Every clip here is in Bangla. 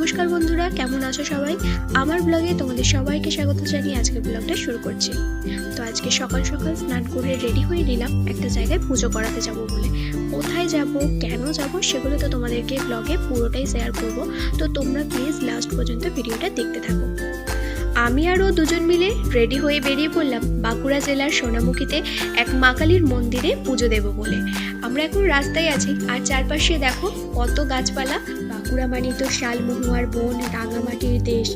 নমস্কার বন্ধুরা, কেমন আছো সবাই? আমার ব্লগে তোমাদের সবাইকে স্বাগত জানিয়ে আজকের ব্লগটা শুরু করছি। তো আজকে সকাল সকাল স্নান করে রেডি হয়ে নিলাম একটা জায়গায় পুজো করাতে যাব বলে। কোথায় যাব, কেন যাব, সেগুলো তো তোমাদেরকে ব্লগে পুরোটাই শেয়ার করব। তো তোমরা প্লিজ লাস্ট পর্যন্ত ভিডিওটা দেখতে থাকো। আমি আর ও দুজন মিলে রেডি হয়ে বেরিয়ে পড়লাম বাঁকুড়া জেলার সোনামুখীতে এক মা কালীর মন্দিরে পুজো দেব বলে। আমরা এখন রাস্তায় আছি, আর চারপাশে দেখো কত গাছপালা। বাঁকুড়া মানে তো শালমহুয়ার বন, রাঙামাটির দেশ,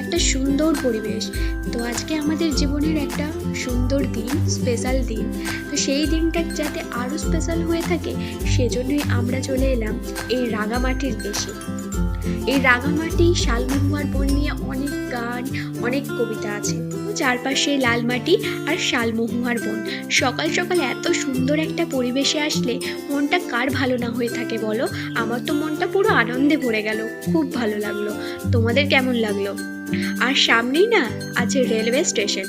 একটা সুন্দর পরিবেশ। তো আজকে আমাদের জীবনের একটা সুন্দর দিন, স্পেশাল দিন। তো সেই দিনটা যাতে আরও স্পেশাল হয়ে থাকে, সেজন্যই আমরা চলে এলাম এই রাঙামাটির দেশে। এই রাঙামাটি শালমহুয়ার বন নিয়ে অনেক গান, অনেক কবিতা আছে। চারপাশে লাল মাটি আর শালমহুয়ার বন। সকাল সকাল এত সুন্দর একটা পরিবেশে আসলে মনটা কার ভালো না হয়ে থাকে বলো? আমার তো মনটা পুরো আনন্দে ভরে গেল, খুব ভালো লাগলো। তোমাদের কেমন লাগলো? আর সামনেই না আছে রেলওয়ে স্টেশন।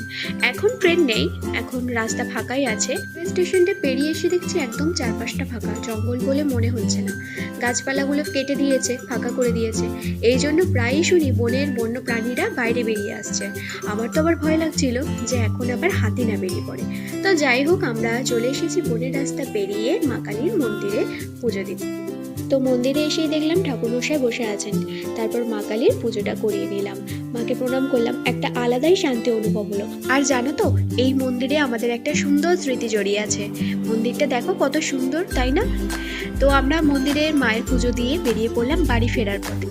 এখন ট্রেন নেই, এখন রাস্তা ফাঁকাই আছে। রেলওয়ে স্টেশনটা পেরিয়ে এসে দেখছি একদম চারপাশটা ফাঁকা, জঙ্গল বলে মনে হচ্ছে না। গাছপালাগুলো কেটে দিয়েছে, ফাঁকা করে দিয়েছে। এই জন্য প্রায়ই শুনি বনের বন্য প্রাণীরা বাইরে বেরিয়ে আসছে। আমার তো আবার ভয় লাগছিল যে এখন আবার হাতি না বেরিয়ে পড়ে। তো যাই হোক, আমরা চলে এসেছি বনের রাস্তা পেরিয়ে মা কালীর মন্দিরে পুজো দিতে। তো মন্দিরে এসেই দেখলাম ঠাকুরমশাই বসে আছেন। তারপর মা কালীর পুজোটা করিয়ে নিলাম, মাকে প্রণাম করলাম। একটা আলাদাই শান্তি অনুভব হলো। আর জানো তো, এই মন্দিরে আমাদের একটা সুন্দর স্মৃতি জড়িয়ে আছে। মন্দিরটা দেখো কত সুন্দর, তাই না? তো আমরা মন্দিরের মায়ের পুজো দিয়ে বেরিয়ে পড়লাম বাড়ি ফেরার পথে।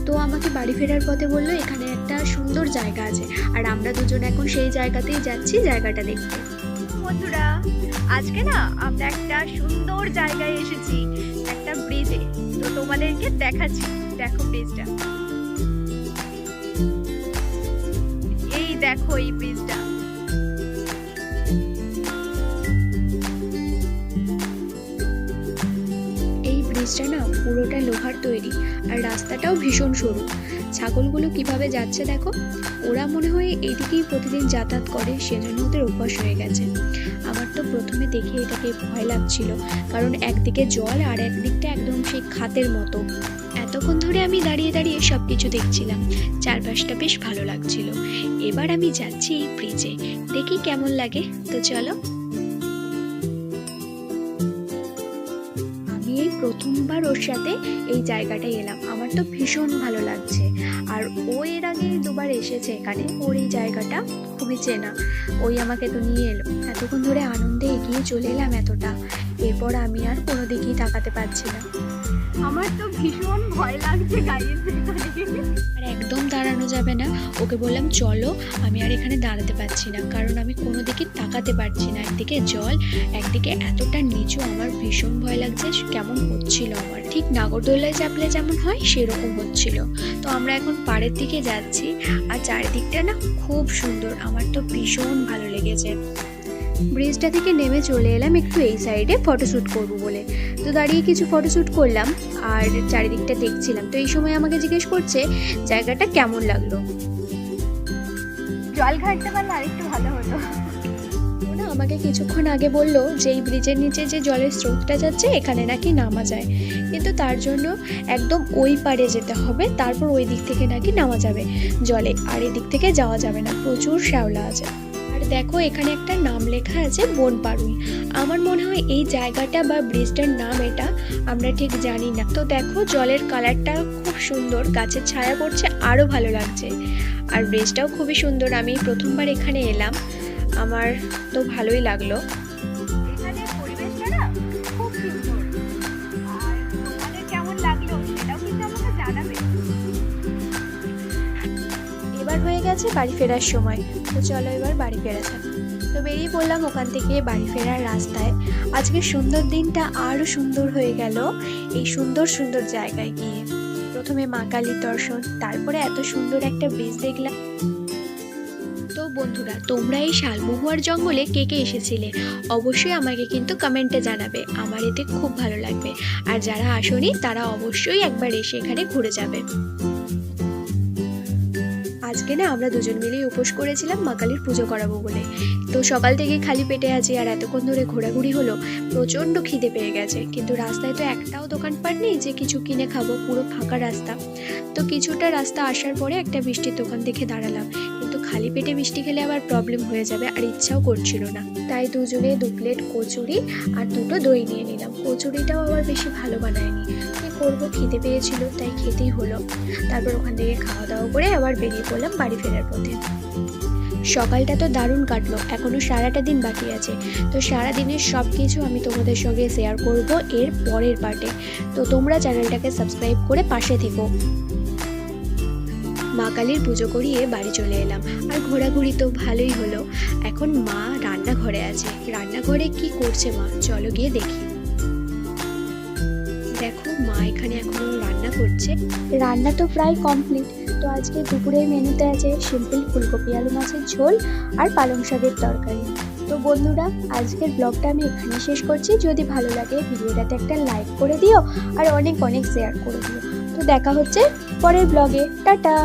তো আমাকে বাড়ি ফেরার পথে বললো এখানে একটা সুন্দর জায়গা আছে, আর আমরা দুজন এখন সেই জায়গাতেই যাচ্ছি জায়গাটা দেখতে। বন্ধুরা, আজকে না আমরা একটা সুন্দর জায়গায় এসেছি, একটা ব্রিজে। তো তোমাদেরকে দেখাচ্ছি, দেখো ব্রিজটা। এই দেখো এই ব্রিজটা। এই ব্রিজটা না পুরোটা লোহার তৈরি, আর রাস্তাটাও ভীষণ সরু। ছাগলগুলো কিভাবে যাচ্ছে দেখো। ওরা মনে হয় এইদিকেই প্রতিদিন যাতায়াত করে, সেজন্য ওদের অভ্যাস হয়ে গেছে। আমার তো প্রথমে দেখে এটাকে ভয় লাগছিল, কারণ একদিকে জল আর একদিকটা একদম সেই খাতের মতো। এতক্ষণ ধরে আমি দাঁড়িয়ে দাঁড়িয়ে সব কিছু দেখছিলাম, চারপাশটা বেশ ভালো লাগছিল। এবার আমি যাচ্ছি এই ব্রিজে, দেখি কেমন লাগে। তো চলো। এই প্রথমবার ওর সাথে এই জায়গাটায় এলাম, আমার তো ভীষণ ভালো লাগছে। আর ও এর আগে দুবার এসেছে এখানে, ওর এই জায়গাটা খুবই চেনা। ওই আমাকে তো নিয়ে এলো। এতক্ষণ ধরে আনন্দে এগিয়ে চলে এলাম এতটা, এরপর আমি আর কোনো দিকেই তাকাতে পারছি না। আমার তো ভীষণ ভয় লাগছে গাইস এখানে। আর একদম দাঁড়ানো যাবে না। ওকে বললাম চলো, আমি আর এখানে দাঁড়াতে পারছি না, কারণ আমি কোনো দিকে তাকাতে পারছি না। একদিকে জল, একদিকে এতটা নিচু, আমার ভীষণ ভয় লাগছে। কেমন হচ্ছিল আমার, ঠিক নাগরদোলায় চাপলে যেমন হয় সেরকম হচ্ছিল। তো আমরা এখন পাড়ের দিকে যাচ্ছি, আর চারিদিকটা না খুব সুন্দর, আমার তো ভীষণ ভালো লেগেছে। ব্রিজটা থেকে নেমে চলে এলাম একটু এই সাইডে ফটোশ্যুট করব বলে। তো দাঁড়িয়ে কিছু ফটোশ্যুট করলাম আর চারিদিকটা দেখছিলাম। তো এই সময় আমাকে জিজ্ঞেস করছে জায়গাটা কেমন লাগলো। জল ঘাটতে পারলে আরেকটু ভালো হতো। ওনা আমাকে কিছুক্ষণ আগে বললো যে এই ব্রিজের নিচে যে জলের স্রোতটা যাচ্ছে এখানে নাকি নামা যায়, কিন্তু তার জন্য একদম ওই পাড়ে যেতে হবে, তারপর ওই দিক থেকে নাকি নামা যাবে জলে, আর এদিক থেকে যাওয়া যাবে না, প্রচুর শ্যাওলা আছে। দেখো এখানে একটা নাম লেখা আছে বনপাড়ুই। আমার মনে হয় এই জায়গাটা বা ব্রিজটার নাম এটা, আমরা ঠিক জানি না। তো দেখো জলের কালারটা খুব সুন্দর, গাছের ছায়া পড়ছে, আরও ভালো লাগছে। আর ব্রিজটাও খুবই সুন্দর, আমি প্রথমবার এখানে এলাম, আমার তো ভালোই লাগলো। এখানে পরিবেশটা না খুব সুন্দর। আর তোমাদের কেমন লাগলো সেটাও কিন্তু আমাকে জানাবে। এবার হয়ে গেছে বাড়ি ফেরার সময়। তো চলো এবার বাড়ি ফেরা যাক। তো বেরিয়ে পড়লাম ওখান থেকে বাড়ি ফেরার রাস্তায়। আজকে সুন্দর দিনটা আরও সুন্দর হয়ে গেল এই সুন্দর সুন্দর জায়গায় গিয়ে। প্রথমে মা কালীর দর্শন, তারপরে এত সুন্দর একটা ব্রিজ দেখলাম। তো বন্ধুরা, তোমরা এই শালমহুয়ার জঙ্গলে কে কে এসেছিলে অবশ্যই আমাকে কিন্তু কমেন্টে জানাবে, আমার এতে খুব ভালো লাগবে। আর যারা আসেনি তারা অবশ্যই একবার এসে এখানে ঘুরে যাবে। আজ আজকে না আমরা দুজন মিলেই উপোস করেছিলাম মা কালীর পুজো করাবো বলে। তো সকাল থেকে খালি পেটে আছি আর এতক্ষণ ধরে ঘোরাঘুরি হলো, প্রচণ্ড খিদে পেয়ে গেছে, কিন্তু রাস্তায় তো একটাও দোকানপাট নেই যে কিছু কিনে খাবো, পুরো ফাঁকা রাস্তা। তো কিছুটা রাস্তা আসার পরে একটা মিষ্টির দোকান দেখে দাঁড়ালাম, কিন্তু খালি পেটে মিষ্টি খেলে আবার প্রবলেম হয়ে যাবে আর ইচ্ছাও করছিল না, তাই দুজনে 2 প্লেট কচুরি আর 2টো দই নিয়ে নিলাম। কচুরিটাও আবার বেশি ভালো বানায়নি, কি করবো, খিদে পেয়েছিল তাই খেতেই হলো। তারপর ওখান থেকে খাওয়া দাওয়া করে আবার বেরিয়ে পড়লাম বাড়ি ফেরার পথে। সকালটা তো দারুণ কাটলো, এখনো সারাটা দিন বাকি আছে। তো সারা দিনের সব কিছু আমি তোমাদের সঙ্গে শেয়ার করব এর পরের পার্টে। তো তোমরা চ্যানেলটাকে সাবস্ক্রাইব করে পাশে থেকো। মা কালীর পুজো করিয়ে বাড়ি চলে এলাম, আর ঘোরাঘুরি তো ভালোই হলো। এখন মা রান্নাঘরে আছে, রান্নাঘরে কি করছে মা, চলো গিয়ে দেখি। দেখো মা এখানে এখনো রান্না করছে, রান্না তো প্রায় কমপ্লিট। তো আজকে দুপুরের মেনুতে আছে সিম্পল ফুলকপি আলু মাছের ঝোল আর পালং শাকের তরকারি। তো বন্ধুরা, আজকের ব্লগটা আমি এখানে শেষ করছি। যদি ভালো লাগে ভিডিওটাতে একটা লাইক করে দিও আর অনেক অনেক শেয়ার করে দিও। তো দেখা হচ্ছে পরের ব্লগে, টাটা।